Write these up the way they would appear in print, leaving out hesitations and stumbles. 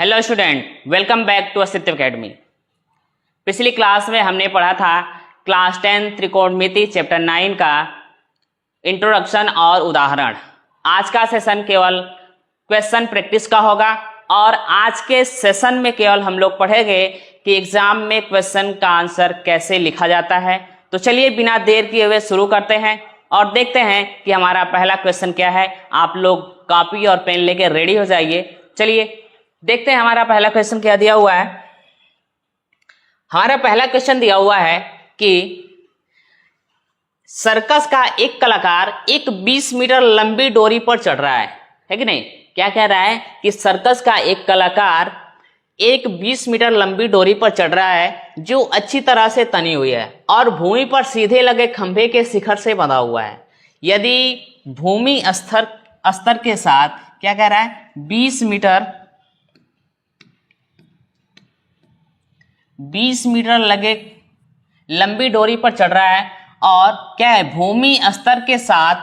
Hello student, welcome back to Astitva academy. पिछली class में हमने पढ़ा था क्लास 10 त्रिकोणमिति चैप्टर 9 का इंट्रोडक्शन और उदाहरण। आज का सेशन केवल क्वेश्चन प्रैक्टिस का होगा और आज के सेशन में केवल हम लोग पढ़ेंगे कि एग्जाम में क्वेश्चन का आंसर कैसे लिखा जाता है। तो चलिए बिना देर किए हुए शुरू करते हैं और देखते हैं कि हमारा पहला क्वेश्चन क्या है। आप लोग कॉपी और पेन लेके रेडी हो जाइए। चलिए देखते हैं हमारा पहला क्वेश्चन क्या दिया हुआ है। हमारा पहला क्वेश्चन दिया हुआ है कि सर्कस का एक कलाकार एक 20 मीटर लंबी डोरी पर चढ़ रहा है कि नहीं। क्या कह रहा है कि सर्कस का एक कलाकार एक 20 मीटर लंबी डोरी पर चढ़ रहा है जो अच्छी तरह से तनी हुई है और भूमि पर सीधे लगे खंभे के शिखर से बंधा हुआ है। यदि भूमि स्तर के साथ क्या कह रहा है 20 मीटर लगे लंबी डोरी पर चढ़ रहा है और क्या है भूमि स्तर के साथ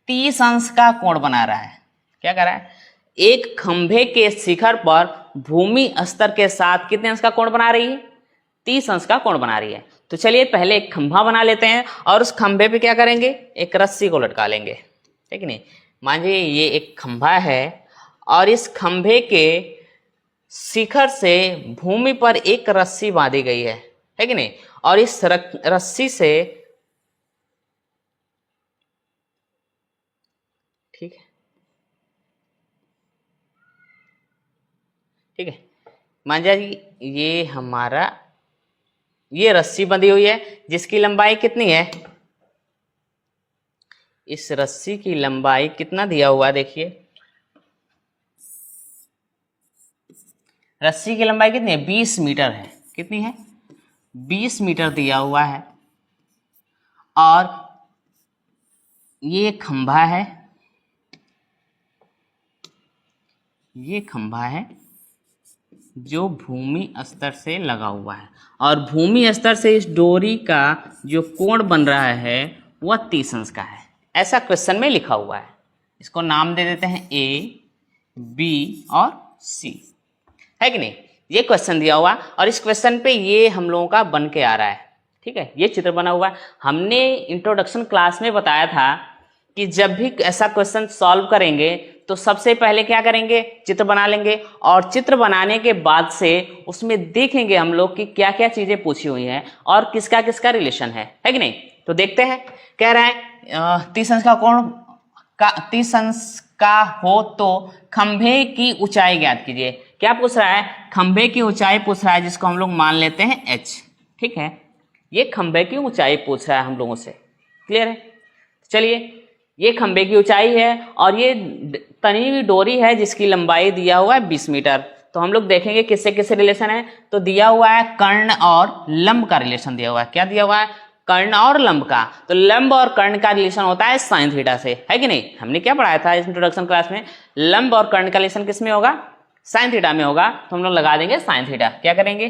30 अंश का कोण बना रहा है। क्या कर रहा है, एक खंभे के शिखर पर भूमि स्तर के साथ कितने अंश का कोण बना रही है, 30 अंश का कोण बना रही है। तो चलिए पहले एक खंभा बना लेते हैं और उस खंभे पे क्या करेंगे, एक रस्सी को लटका लेंगे, ठीक नहीं। मान लीजिए ये एक खंभा है और इस खंभे के शिखर से भूमि पर एक रस्सी बांधी गई है कि नहीं। और इस रस्सी से ठीक है मान लीजिए ये हमारा ये रस्सी बंधी हुई है जिसकी लंबाई कितनी है, इस रस्सी की लंबाई कितना दिया हुआ है, देखिए रस्सी की लंबाई कितनी है, 20 मीटर है। कितनी है, 20 मीटर दिया हुआ है और ये खंभा है, ये खंभा है जो भूमि स्तर से लगा हुआ है और भूमि स्तर से इस डोरी का जो कोण बन रहा है वह 30 अंश का है। ऐसा क्वेश्चन में लिखा हुआ है। इसको नाम दे देते हैं ए, बी और सी, है कि नहीं। ये क्वेश्चन दिया हुआ और इस क्वेश्चन पे ये हम लोगों का बन के आ रहा है, ठीक है। ये चित्र बना हुआ है। हमने इंट्रोडक्शन क्लास में बताया था कि जब भी ऐसा क्वेश्चन सॉल्व करेंगे तो सबसे पहले क्या करेंगे, चित्र बना लेंगे और चित्र बनाने के बाद से उसमें देखेंगे हम लोग कि क्या क्या चीजें पूछी हुई हैं और किसका किसका रिलेशन है कि नहीं। तो देखते हैं, कह रहा है 30 अंश का कोण का 30 अंश का हो तो खंभे की ऊंचाई ज्ञात कीजिए। क्या पूछ रहा है, खंभे की ऊंचाई पूछ रहा है जिसको हम लोग मान लेते हैं h, ठीक है। ये खंभे की ऊंचाई पूछ रहा है हम लोगों से, क्लियर है। चलिए ये खंभे की ऊंचाई है और ये तनी हुई डोरी है जिसकी लंबाई दिया हुआ है 20 मीटर। तो हम लोग देखेंगे किससे किससे रिलेशन है। तो दिया हुआ है कर्ण और लंब का रिलेशन दिया हुआ है। क्या दिया हुआ है, कर्ण और लंब का। तो लंब और कर्ण का रिलेशन होता है साइन थीटा से, है कि नहीं। हमने क्या पढ़ाया था इस इंट्रोडक्शन क्लास में, लंब और कर्ण का रिलेशन किस में होगा, साइन थीटा में होगा। तो हम लोग लगा देंगे साइन थीटा। क्या करेंगे,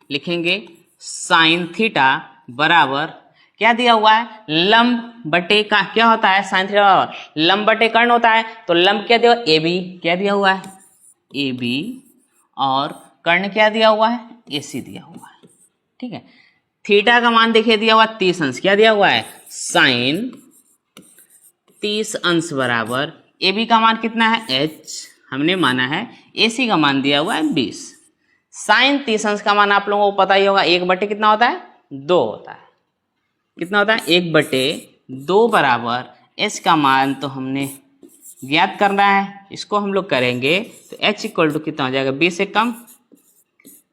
लिखेंगे साइन थीटा बराबर क्या दिया हुआ है, लंब बटे का क्या होता है, साइन थीटा बराबर लंब बटे कर्ण होता है। तो लंब क्या दिया हुआ, ए बी, क्या दिया हुआ है, ए बी, और कर्ण क्या दिया हुआ है, ए सी दिया हुआ है, ठीक है। थीटा का मान देखिए दिया हुआ 30 अंश, क्या दिया हुआ है, साइन 30 अंश बराबर ए बी का मान कितना है, एच हमने माना है, ए सी का मान दिया हुआ है 20। साइन 30 अंश का मान आप लोगों को पता ही होगा, 1 बटे कितना होता है, 2 होता है। कितना होता है, 1 बटे 2 बराबर एच का मान तो हमने ज्ञात करना है, इसको हम लोग करेंगे तो एच इक्वल टू कितना हो जाएगा, 20 से कम,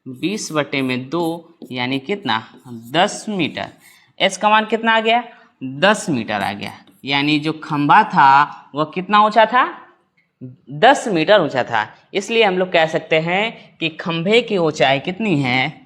20 बटे में 2 यानी कितना, 10 मीटर। एच का मान कितना आ गया, 10 मीटर आ गया। यानी जो खंभा था वह कितना ऊंचा था, 10 मीटर ऊंचा था। इसलिए हम लोग कह सकते हैं कि खंभे की ऊंचाई कितनी है,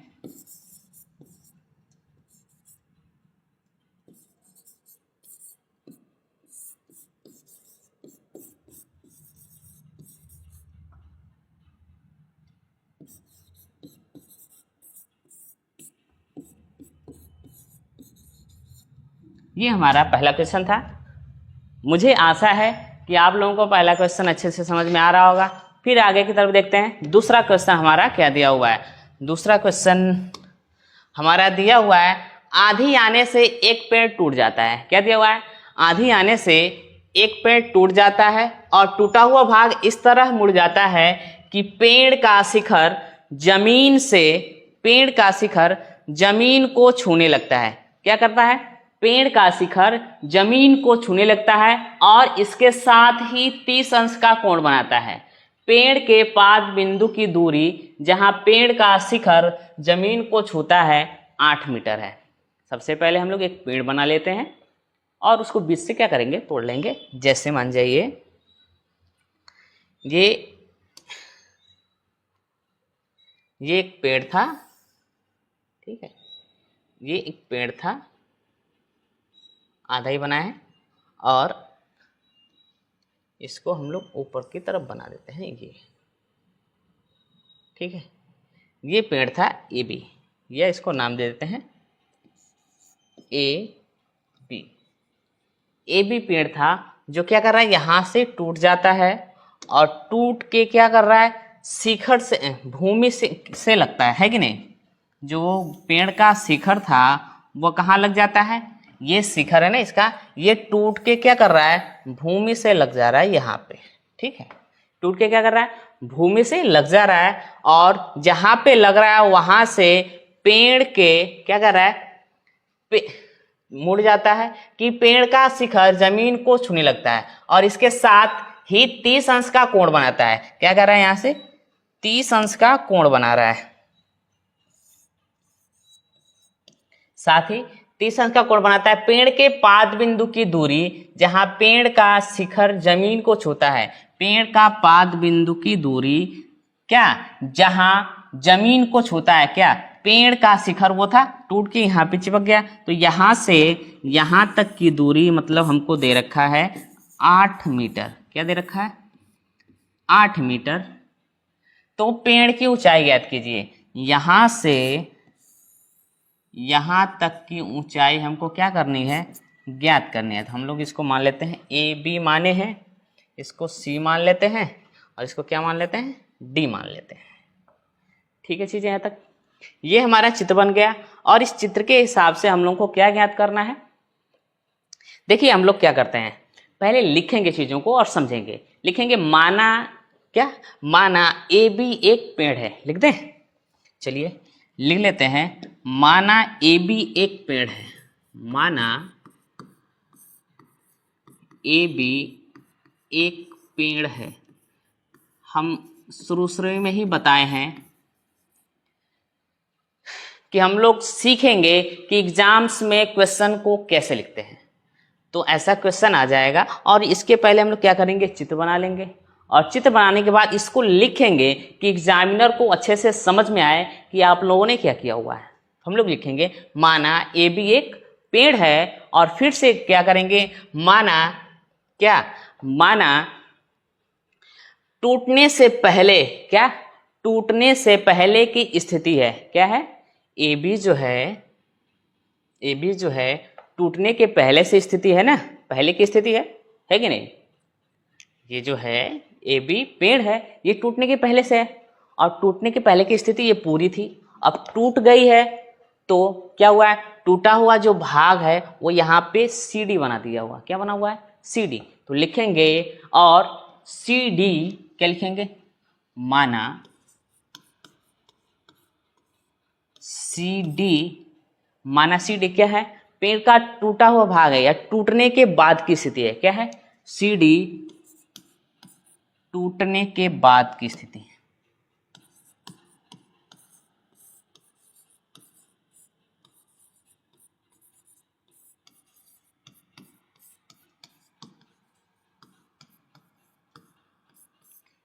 ये हमारा पहला क्वेश्चन था। मुझे आशा है कि आप लोगों को पहला क्वेश्चन अच्छे से समझ में आ रहा होगा। फिर आगे की तरफ देखते हैं। दूसरा क्वेश्चन हमारा क्या दिया हुआ है। दूसरा क्वेश्चन हमारा दिया हुआ है, आंधी आने से एक पेड़ टूट जाता है। क्या दिया हुआ है, आंधी आने से एक पेड़ टूट जाता है और टूटा हुआ भाग इस तरह मुड़ जाता है कि पेड़ का शिखर जमीन को छूने लगता है। क्या करता है, पेड़ का शिखर जमीन को छूने लगता है और इसके साथ ही 30 अंश का कोण बनाता है। पेड़ के पाद बिंदु की दूरी जहां पेड़ का शिखर जमीन को छूता है 8 मीटर है। सबसे पहले हम लोग एक पेड़ बना लेते हैं और उसको बीच से क्या करेंगे, तोड़ लेंगे। जैसे मान जाइए ये एक पेड़ था, ठीक है, ये एक पेड़ था, आधा ही बना है और इसको हम लोग ऊपर की तरफ बना देते हैं ये, ठीक है। ये पेड़ था ए बी, या इसको नाम दे देते हैं ए बी पेड़ था जो क्या कर रहा है, यहाँ से टूट जाता है और टूट के क्या कर रहा है, शिखर से भूमि से लगता है कि नहीं। जो पेड़ का शिखर था वो कहाँ लग जाता है, ये शिखर है ना इसका, ये टूट के क्या कर रहा है, भूमि से लग जा रहा है यहाँ पे, ठीक है। टूट के क्या कर रहा है, भूमि से लग जा रहा है और जहाँ पे लग रहा है वहां से पेड़ के क्या कर रहा है, मुड़ जाता है कि पेड़ का शिखर जमीन को छूने लगता है और इसके साथ ही 30 अंश का कोण बनाता है। क्या कर रहा है, यहां से 30 अंश का कोण बना रहा है, साथ ही 30 अंश का कोण बनाता है। पेड़ के पाद बिंदु की दूरी जहां पेड़ का शिखर जमीन को छूता है, पेड़ का पाद बिंदु की दूरी क्या, जहां जमीन को छूता है, क्या, पेड़ का शिखर वो था, टूट के यहाँ पे चिपक गया, तो यहाँ से यहाँ तक की दूरी मतलब हमको दे रखा है 8 मीटर। क्या दे रखा है, 8 मीटर। तो पेड़ की ऊंचाई ज्ञात कीजिए, यहाँ से यहाँ तक की ऊंचाई हमको क्या करनी है, ज्ञात करनी है। तो हम लोग इसको मान लेते हैं ए बी माने हैं, इसको सी मान लेते हैं और इसको क्या मान लेते हैं, डी मान लेते हैं, ठीक है चीजें यहाँ तक। ये हमारा चित्र बन गया और इस चित्र के हिसाब से हम लोग को क्या ज्ञात करना है। देखिए हम लोग क्या करते हैं, पहले लिखेंगे चीजों को और समझेंगे। लिखेंगे माना क्या, माना ए बी एक पेड़ है, लिख दें, चलिए लिख लेते हैं। माना ए बी एक पेड़ है, माना ए बी एक पेड़ है। हम शुरू में ही बताए हैं कि हम लोग सीखेंगे कि एग्जाम्स में क्वेश्चन को कैसे लिखते हैं। तो ऐसा क्वेश्चन आ जाएगा और इसके पहले हम लोग क्या करेंगे, चित्र बना लेंगे और चित्र बनाने के बाद इसको लिखेंगे कि एग्जामिनर को अच्छे से समझ में आए कि आप लोगों ने क्या किया हुआ है। हम लोग लिखेंगे माना ए बी एक पेड़ है और फिर से क्या करेंगे, माना क्या, माना टूटने से पहले, क्या, टूटने से पहले की स्थिति है। क्या है, ए बी जो है टूटने के पहले से स्थिति है ना, पहले की स्थिति है कि नहीं। ये जो है ए बी पेड़ है, ये टूटने के पहले से है और टूटने के पहले की स्थिति ये पूरी थी, अब टूट गई है तो क्या हुआ है, टूटा हुआ जो भाग है वो यहाँ पे सी डी बना दिया हुआ। क्या बना हुआ है, सी डी। तो लिखेंगे और सी डी क्या लिखेंगे, माना सी डी, माना सी डी क्या है, पेड़ का टूटा हुआ भाग है या टूटने के बाद की स्थिति है। क्या है, सी डी टूटने के बाद की स्थिति।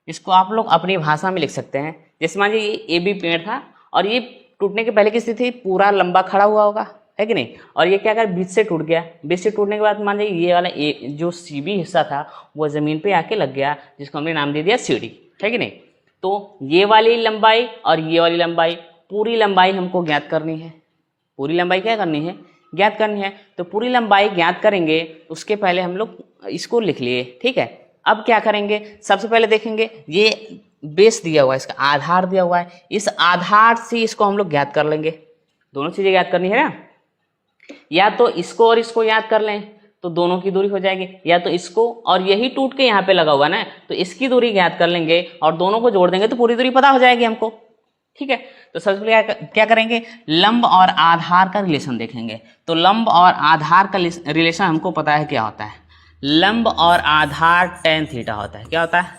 इसको आप लोग अपनी भाषा में लिख सकते हैं। जैसे मान लीजिए ये ए बी पेड़ था और ये टूटने के पहले की स्थिति पूरा लंबा खड़ा हुआ होगा, है कि नहीं, और ये क्या कर बीच से टूट गया। बीच से टूटने के बाद मान लीजिए ये वाला जो सी बी हिस्सा था वो जमीन पे आके लग गया, जिसको हमने नाम दे दिया सी डी, है कि नहीं। तो ये वाली लंबाई और ये वाली लंबाई, पूरी लंबाई हमको ज्ञात करनी है। पूरी लंबाई क्या करनी है, ज्ञात करनी है। तो पूरी लंबाई ज्ञात करेंगे, उसके पहले हम लोग इसको लिख लिए, ठीक है। अब क्या करेंगे, सबसे पहले देखेंगे ये बेस दिया हुआ है, इसका आधार दिया हुआ है, इस आधार से इसको हम लोग ज्ञात कर लेंगे। दोनों चीजें ज्ञात करनी है ना, या तो इसको और इसको याद कर लें तो दोनों की दूरी हो जाएगी, या तो इसको और यही टूट के यहाँ पे लगा हुआ ना तो इसकी दूरी ज्ञात कर लेंगे और दोनों को जोड़ देंगे तो पूरी दूरी पता हो जाएगी हमको। ठीक है, तो सबसे पहले क्या करेंगे, लंब और आधार का रिलेशन देखेंगे। तो लंब और आधार का रिलेशन हमको पता है क्या होता है, लंब और आधार tan थीटा होता है। क्या होता है,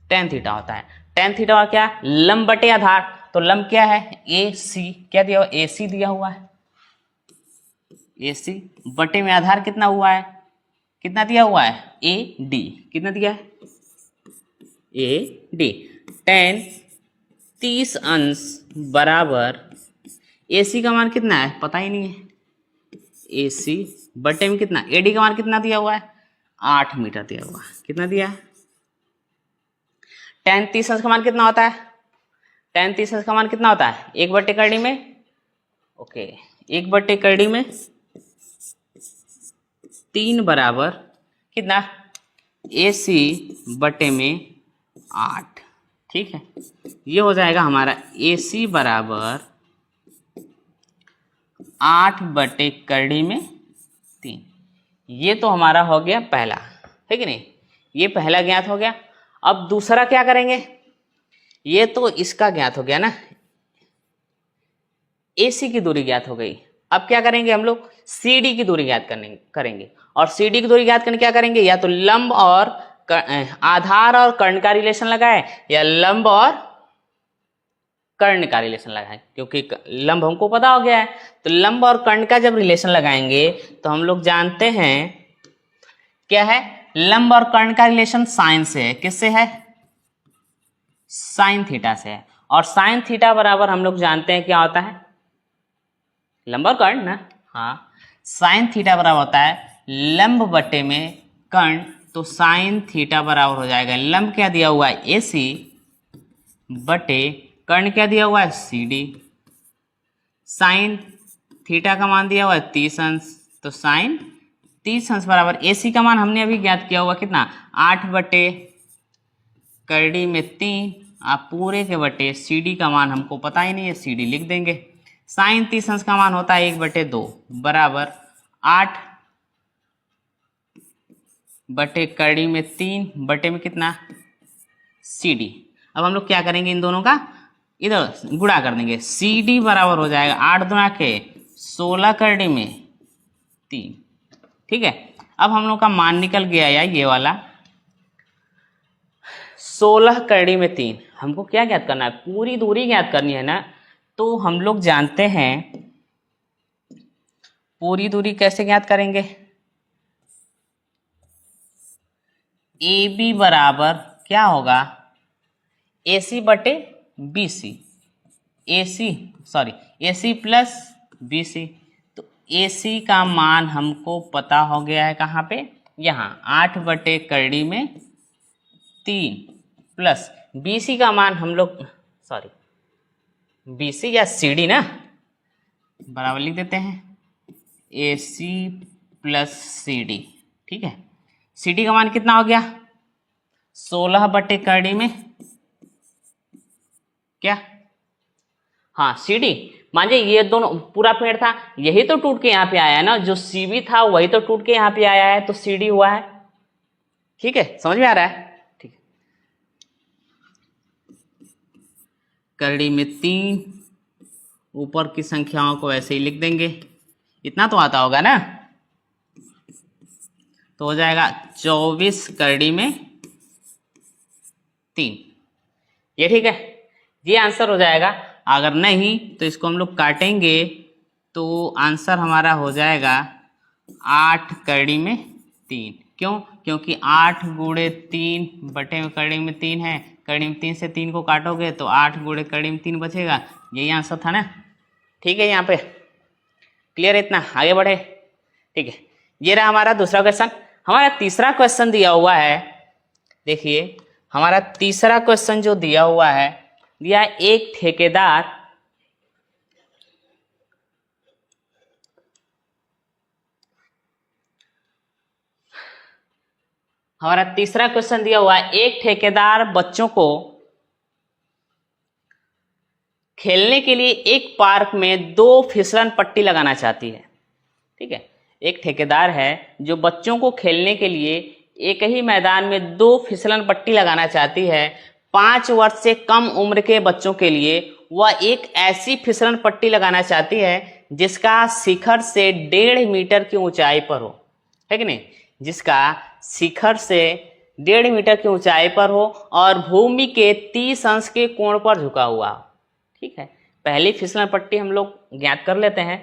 tan थीटा होता है। tan थीटा और क्या, लंब बटे आधार। तो लंब क्या है, AC, क्या दिया हुआ, AC दिया हुआ है, AC बटे में आधार कितना हुआ है, कितना दिया हुआ है, AD, कितना दिया है, AD। tan 30 अंश बराबर AC का मान कितना है पता ही नहीं है, AC बटे में कितना, AD का मान कितना दिया हुआ है, 8 मीटर दिया हुआ है। कितना दिया है, tan 30 अंश का मान कितना होता है, tan 30 अंश का मान कितना होता है, 1/कड़ी में, ओके 1/कड़ी में 3 बराबर कितना, AC बटे में 8। ठीक है, ये हो जाएगा हमारा AC बराबर 8/कड़ी में 3। ये तो हमारा हो गया पहला, है कि नहीं, ये पहला ज्ञात हो गया। अब दूसरा क्या करेंगे, ये तो इसका ज्ञात हो गया ना, AC की दूरी ज्ञात हो गई। अब क्या करेंगे हम लोग, CD की दूरी ज्ञात करेंगे। और CD की दूरी ज्ञात करने क्या करेंगे, या तो लंब और आधार और कर्ण का रिलेशन लगाए, या लंब और कर्ण का रिलेशन लगाएं, क्योंकि लंब हमको पता हो गया है। तो लंब और कर्ण का जब रिलेशन लगाएंगे तो हम लोग जानते हैं क्या है, लंब और कर्ण का रिलेशन साइन से है। किससे है, साइन थीटा से है। और साइन थीटा बराबर हम लोग जानते हैं क्या होता है, लंब और कर्ण ना, हाँ, साइन थीटा बराबर होता है लंब बटे में कर्ण। तो साइन थीटा बराबर हो जाएगा, लंब क्या दिया हुआ है AC बटे कर्ण क्या दिया हुआ है CD। साइन थीटा का मान दिया हुआ है 30 अंश, तो साइन 30 अंश बराबर AC का मान हमने अभी ज्ञात किया हुआ कितना, 8/कड़ी में 3, आप पूरे के बटे CD का मान हमको पता ही नहीं है, CD लिख देंगे। साइन 30 अंश का मान होता है 1/2 बराबर 8/कड़ी में 3 बटे में कितना, CD। अब हम लोग क्या करेंगे, इन दोनों का इधर गुणा कर देंगे, CD बराबर हो जाएगा 8 दूना के 16/कड़ी में 3। ठीक है, अब हम लोग का मान निकल गया यार ये वाला 16/कड़ी में 3। हमको क्या ज्ञात करना है, पूरी दूरी ज्ञात करनी है ना। तो हम लोग जानते हैं पूरी दूरी कैसे ज्ञात करेंगे, AB बराबर क्या होगा, AC बटे BC, AC प्लस BC। तो AC का मान हमको पता हो गया है कहाँ पे, यहाँ 8/कड़ी में 3 प्लस BC का मान हम लोग BC या CD ना, बराबर लिख देते हैं AC प्लस CD। ठीक है, CD का मान कितना हो गया, 16/कड़ी में क्या, हाँ CD। मान लीजिए ये दोनों पूरा पेड़ था, यही तो टूट के यहाँ पे आया है ना, जो CB था वही तो टूट के यहाँ पे आया है, तो CD हुआ है। ठीक है, समझ में आ रहा है, ठीक है। कड़ी में 3, ऊपर की संख्याओं को ऐसे ही लिख देंगे, इतना तो आता होगा ना, तो हो जाएगा 24/कड़ी में 3। ये ठीक है, ये आंसर हो जाएगा। अगर नहीं तो इसको हम लोग काटेंगे तो आंसर हमारा हो जाएगा 8/कड़ी में 3। क्यों, क्योंकि 8/3/कड़ी में 3 है, कड़ी में 3 से 3 को काटोगे तो 8/कड़ी में 3 बचेगा। यही आंसर था ना। ठीक है, यहाँ पे क्लियर है, इतना आगे बढ़े। ठीक है, ये रहा हमारा दूसरा क्वेश्चन। हमारा तीसरा क्वेश्चन दिया हुआ है, देखिए हमारा तीसरा क्वेश्चन जो दिया हुआ है, दिया है एक ठेकेदार हमारा तीसरा क्वेश्चन दिया हुआ है, एक ठेकेदार बच्चों को खेलने के लिए एक पार्क में 2 फिसलन पट्टी लगाना चाहती है। ठीक है, एक ठेकेदार है जो बच्चों को खेलने के लिए एक ही मैदान में 2 फिसलन पट्टी लगाना चाहती है। 5 वर्ष से कम उम्र के बच्चों के लिए वह एक ऐसी फिसलन पट्टी लगाना चाहती है जिसका शिखर से 1.5 मीटर की ऊंचाई पर हो, है कि नहीं, जिसका शिखर से 1.5 मीटर की ऊंचाई पर हो और भूमि के 30 अंश के कोण पर झुका हुआ हो। ठीक है, पहली फिसलन पट्टी हम लोग ज्ञात कर लेते हैं,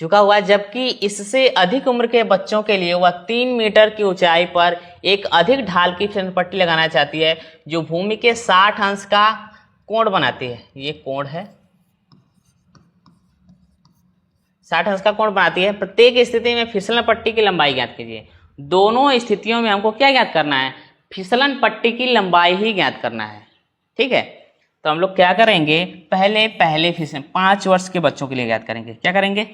झुका हुआ, जबकि इससे अधिक उम्र के बच्चों के लिए वह 3 मीटर की ऊंचाई पर एक अधिक ढाल की फिसलन पट्टी लगाना चाहती है जो भूमि के 60 अंश का कोण बनाती है। ये कोण है, 60 अंश का कोण बनाती है। प्रत्येक स्थिति में फिसलन पट्टी की लंबाई ज्ञात कीजिए। दोनों स्थितियों में हमको क्या ज्ञात करना है, फिसलन पट्टी की लंबाई ही ज्ञात करना है। ठीक है, तो हम लोग क्या करेंगे, पहले फिसलन 5 वर्ष के बच्चों के लिए ज्ञात करेंगे। क्या करेंगे,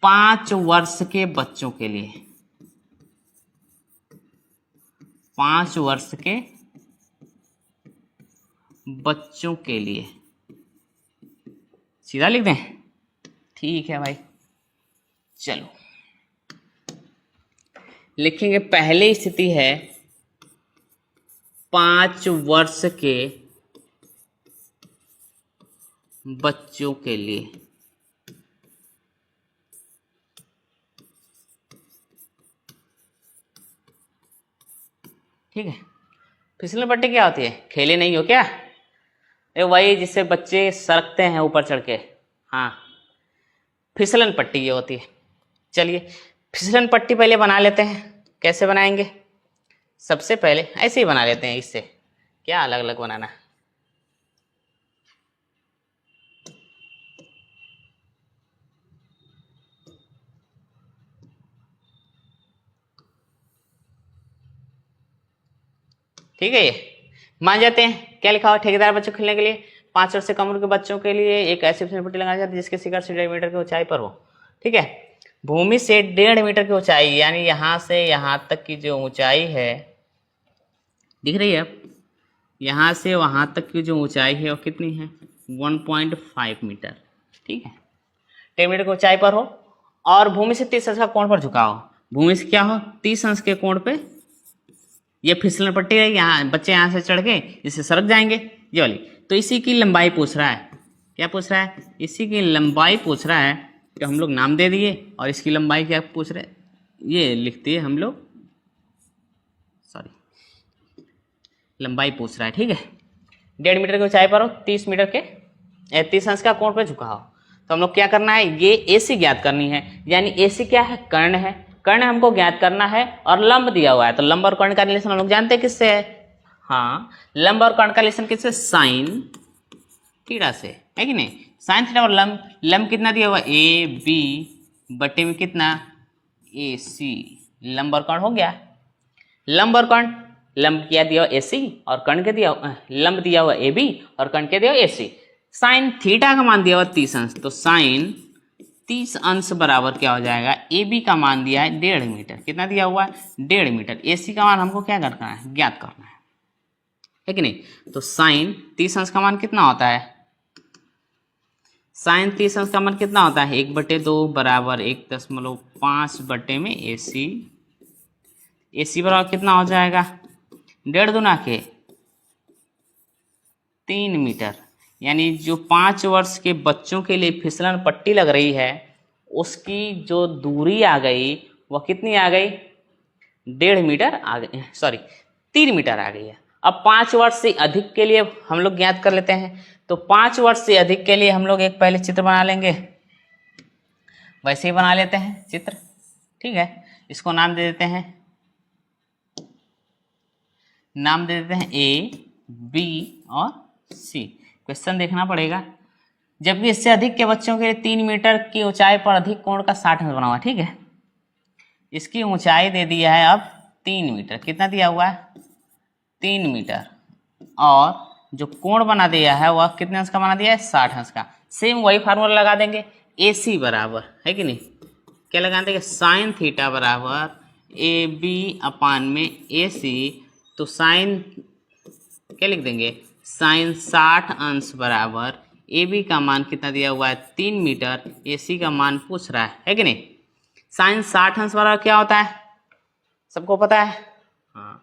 5 वर्ष के बच्चों के लिए, 5 वर्ष के बच्चों के लिए सीधा लिख दें। ठीक है भाई, चलो लिखेंगे। पहली स्थिति है 5 वर्ष के बच्चों के लिए, ठीक है। फिसलन पट्टी क्या होती है, खेले नहीं हो क्या, वही जिससे बच्चे सरकते हैं ऊपर चढ़ के, हाँ, फिसलन पट्टी ये होती है। चलिए फिसलन पट्टी पहले बना लेते हैं। कैसे बनाएंगे, सबसे पहले ऐसे ही बना लेते हैं, इससे क्या अलग अलग बनाना है। ठीक है, ये मान जाते हैं। क्या लिखा हुआ, ठेकेदार बच्चों को खेलने के लिए 5 वर्ष से कम उम्र के बच्चों के लिए एक ऐसी फिसलन पट्टी लगानी जाती है जिसके शिखर से 1.5 मीटर की ऊंचाई पर हो। ठीक है, भूमि से 1.5 मीटर की ऊंचाई, यानी यहाँ से यहाँ तक की जो ऊंचाई है, दिख रही है, यहाँ से वहाँ तक की जो ऊंचाई है वो कितनी है, 1.5 मीटर। ठीक है, 1.5 मीटर की ऊंचाई पर हो और भूमि से 30 अंश का कोण पर झुका हो। भूमि से क्या हो, 30 अंश के कोण पे ये फिसलन पट्टी है, यहाँ बच्चे यहाँ से चढ़ के इससे सरक जाएंगे, ये वाली। तो इसी की लंबाई पूछ रहा है। क्या पूछ रहा है, इसी की लंबाई पूछ रहा है। तो हम लोग नाम दे दिए और इसकी लंबाई क्या पूछ रहे, ये लिख दिए हम लोग, सॉरी, लंबाई पूछ रहा है। ठीक है, 1.5 मीटर की ऊंचाई पर हो, 30 मीटर के 30 अंश का कोण पे झुका हो। तो हम लोग क्या करना है, ये एसी ज्ञात करनी है, यानी एसी क्या है, कर्ण है। कर्ण हमको ज्ञात करना है और लंब दिया हुआ है, तो लंब और कर्ण का रिलेशन हम लोग जानते हैं किससे है, हाँ, लंब और कर्ण का रिलेशन किससे, साइन थीटा से, है कि नहीं। साइन थीटा और लंब कितना दिया हुआ, ए बी बटे में कितना, ए सी, लंब और कर्ण हो गया। लंब और कर्ण, लंब क्या दिया हुआ ए सी और कर्ण के दिया, लंब दिया हुआ ए बी और कर्ण के दिया हुआ ए सी। साइन थीटा का मान दिया हुआ 30 अंश, तो साइन 30 अंश बराबर क्या हो जाएगा, ए बी का मान दिया है 1.5 मीटर, कितना दिया हुआ है, 1.5 मीटर। ए सी का मान हमको क्या करना है, ज्ञात करना है कि नहीं। तो साइन 30 अंश का मान कितना होता है, साइन 30 अंश का मान कितना होता है, 1/2 बराबर 1.5 बटे में ए सी। ए सी बराबर कितना हो जाएगा, 1.5 दूना के 3 मीटर, यानी जो 5 वर्ष के बच्चों के लिए फिसलन पट्टी लग रही है उसकी जो दूरी आ गई वह कितनी आ गई, 1.5 मीटर आ गई, सॉरी 3 मीटर आ गई है। अब 5 वर्ष से अधिक के लिए हम लोग ज्ञात कर लेते हैं। तो 5 वर्ष से अधिक के लिए हम लोग एक पहले चित्र बना लेंगे, वैसे ही बना लेते हैं चित्र। ठीक है, इसको नाम दे देते हैं, नाम दे देते हैं ए बी और सी। क्वेश्चन देखना पड़ेगा, जबकि इससे अधिक के बच्चों के लिए 3 मीटर की ऊंचाई पर अधिक कोण का 60 अंश बना हुआ। ठीक है, इसकी ऊंचाई दे दिया है अब 3 मीटर, कितना दिया हुआ है, 3 मीटर, और जो कोण बना दिया है वह कितने अंश का बना दिया है, 60 अंश का। सेम वही फार्मूला लगा देंगे, ए सी बराबर, है कि नहीं, क्या लगा देंगे, साइन थीटा बराबर ए बी अपान में ए सी, तो साइन क्या लिख देंगे, साइन 60 अंश बराबर ए बी का मान कितना दिया हुआ है 3 मीटर, ए सी का मान पूछ रहा है कि नहीं। साइन 60 अंश बराबर क्या होता है, सबको पता है। हाँ,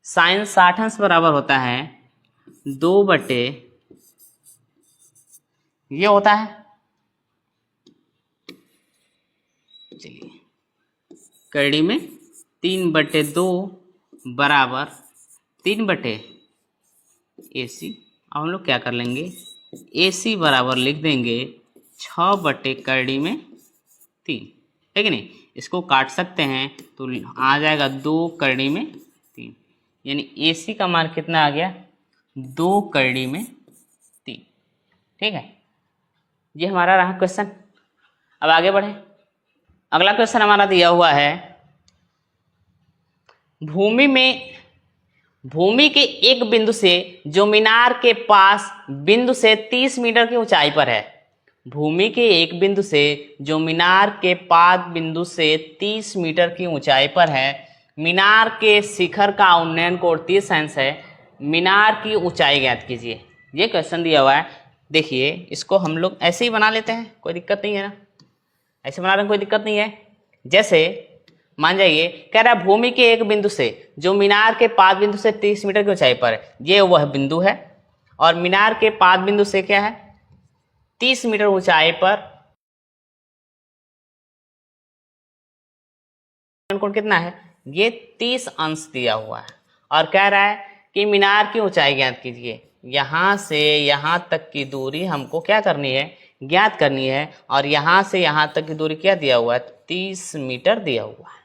साइन 60 अंश बराबर होता है 2 बटे, ये होता है, चलिए करड़ी में 3/2 बराबर 3 ए सी। अब हम लोग क्या कर लेंगे, ए सी बराबर लिख देंगे 6/करड़ी में 3, है कि नहीं। इसको काट सकते हैं तो आ जाएगा 2 करड़ी में 3, यानी ए सी का मान कितना आ गया 2 करड़ी में 3। ठीक है, ये हमारा रहा क्वेश्चन। अब आगे बढ़े, अगला क्वेश्चन हमारा दिया हुआ है, भूमि के एक बिंदु से जो मीनार के पास बिंदु से 30 मीटर की ऊंचाई पर है। भूमि के एक बिंदु से जो मीनार के पास बिंदु से 30 मीटर की ऊंचाई पर है, मीनार के शिखर का उन्नयन कोण 30 अंश है, मीनार की ऊंचाई ज्ञात कीजिए। ये क्वेश्चन दिया हुआ है। देखिए इसको हम लोग ऐसे ही बना लेते हैं, कोई दिक्कत नहीं है ना, ऐसे बना रहे हैं, कोई दिक्कत नहीं है। जैसे मान जाइए कह रहा है भूमि के एक बिंदु से जो मीनार के पाद बिंदु से 30 मीटर की ऊंचाई पर है, ये वह बिंदु है, और मीनार के पाद बिंदु से क्या है 30 मीटर ऊंचाई पर कोण कितना है, ये 30 अंश दिया हुआ है, और कह रहा है कि मीनार की ऊंचाई ज्ञात कीजिए। यहां से यहां तक की दूरी हमको क्या करनी है, ज्ञात करनी है, और यहां से यहां तक की दूरी क्या दिया हुआ है 30 मीटर दिया हुआ है।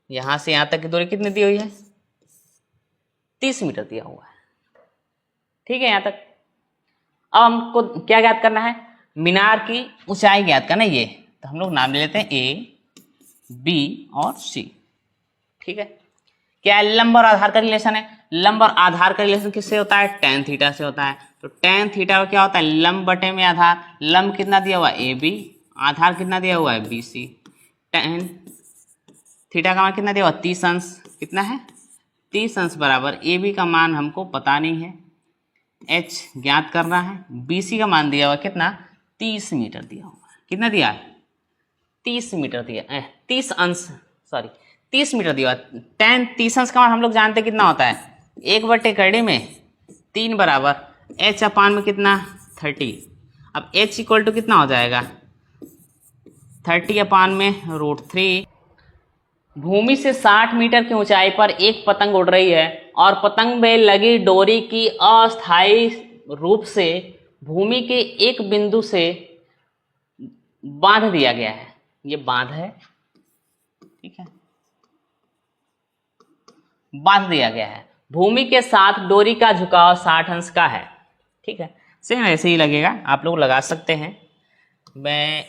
यहां से यहां तक की दूरी कितनी दी हुई है 30 मीटर दिया हुआ है। ठीक है, यहां तक। अब हमको क्या ज्ञात करना है, मीनार की ऊंचाई ज्ञात करना है। ये तो हम लोग नाम ले लेते हैं ए बी और सी। ठीक है, क्या है, लंब और आधार का रिलेशन है। लंब और आधार का रिलेशन किससे होता है, tan थीटा से होता है। तो tan थीटा क्या होता है, लंब बटे में आधार। लंब कितना दिया हुआ है ए बी, आधार कितना दिया हुआ है बी सी। tan थीटा का मान कितना दिया हुआ 30 अंश, कितना है 30 अंश बराबर ए बी का मान हमको पता नहीं है, h ज्ञात करना है। बी सी का मान दिया हुआ कितना 30 मीटर दिया हुआ है। कितना दिया है 30 मीटर दिया, 30 अंश, सॉरी 30 मीटर दिया हुआ। tan 30 अंश का मान हम लोग जानते कितना होता है 1/करड़ी में 3 बराबर h अपान में कितना 30। अब h इक्वल टू कितना हो जाएगा 30 अपान में √3। भूमि से 60 मीटर की ऊंचाई पर एक पतंग उड़ रही है, और पतंग में लगी डोरी की अस्थायी रूप से भूमि के एक बिंदु से बांध दिया गया है। ये बांध है, ठीक है, बांध दिया गया है। भूमि के साथ डोरी का झुकाव 60 अंश का है। ठीक है, सेम ऐसे ही लगेगा, आप लोग लगा सकते हैं। मैं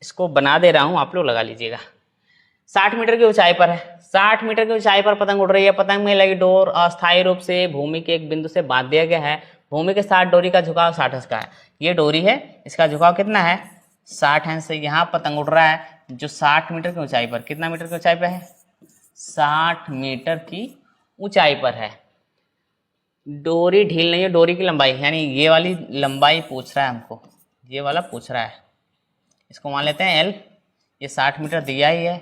इसको बना दे रहा हूं, आप लोग लगा लीजिएगा। 60 मीटर की ऊंचाई पर है, 60 मीटर की ऊंचाई पर पतंग उड़ रही है। पतंग में लगी डोर अस्थायी रूप से भूमि के एक बिंदु से बांध दिया गया है। भूमि के साथ डोरी का झुकाव 60 अंश का है। ये डोरी है, इसका झुकाव कितना है 60 अंश से। यहाँ पतंग उड़ रहा है जो 60 मीटर की ऊंचाई पर, कितना मीटर की ऊंचाई पर है 60 मीटर की ऊंचाई पर है। डोरी ढील नहीं है, डोरी की लंबाई, यानी ये वाली लंबाई पूछ रहा है हमको, ये वाला पूछ रहा है। इसको मान लेते हैं L, ये 60 मीटर दिया ही है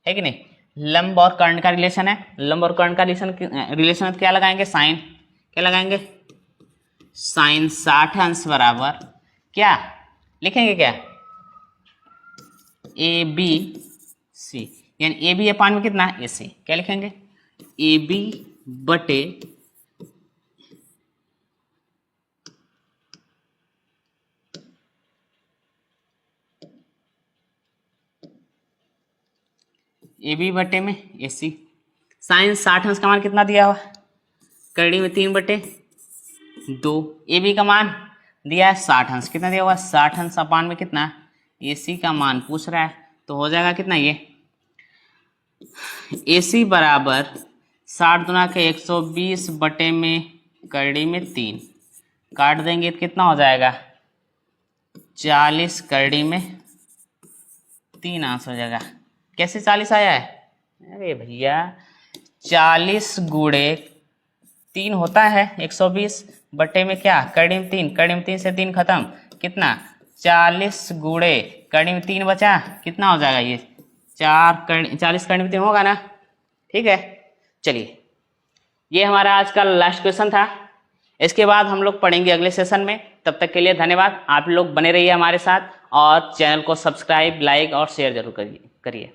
कि नहीं। लंब और कर्ण का रिलेशन है, लंब और कर्ण का रिलेशन क्या लगाएंगे साइन, क्या लगाएंगे साइन 60 अंश बराबर क्या लिखेंगे, क्या ए बी सी, यानी ए बी अपान में कितना ए सी, क्या लिखेंगे ए बी बटे ए बी बटे में ए सी। साइन 60 अंश का मान कितना दिया हुआ करड़ी में 3/2। ए बी का मान दिया है 60 अंश, कितना दिया हुआ 60 अंश अपान में कितना ए सी का मान पूछ रहा है, तो हो जाएगा कितना ये ए सी बराबर 60 दूना के 120 बटे में करड़ी में 3, काट देंगे तो कितना हो जाएगा 40 करड़ी में 3 आंसर हो जाएगा। कैसे 40 आया है? अरे भैया 40 गुणे 3 होता है 120 बटे में क्या कड़ी में 3 से 3 खत्म, कितना 40 गुणे कड़ी में 3 बचा, कितना हो जाएगा ये 40 कड़ी में 3 होगा ना। ठीक है, चलिए ये हमारा आज का लास्ट क्वेश्चन था। इसके बाद हम लोग पढ़ेंगे अगले सेशन में। तब तक के लिए धन्यवाद। आप लोग बने रहिए हमारे साथ और चैनल को सब्सक्राइब, लाइक और शेयर जरूर करिए।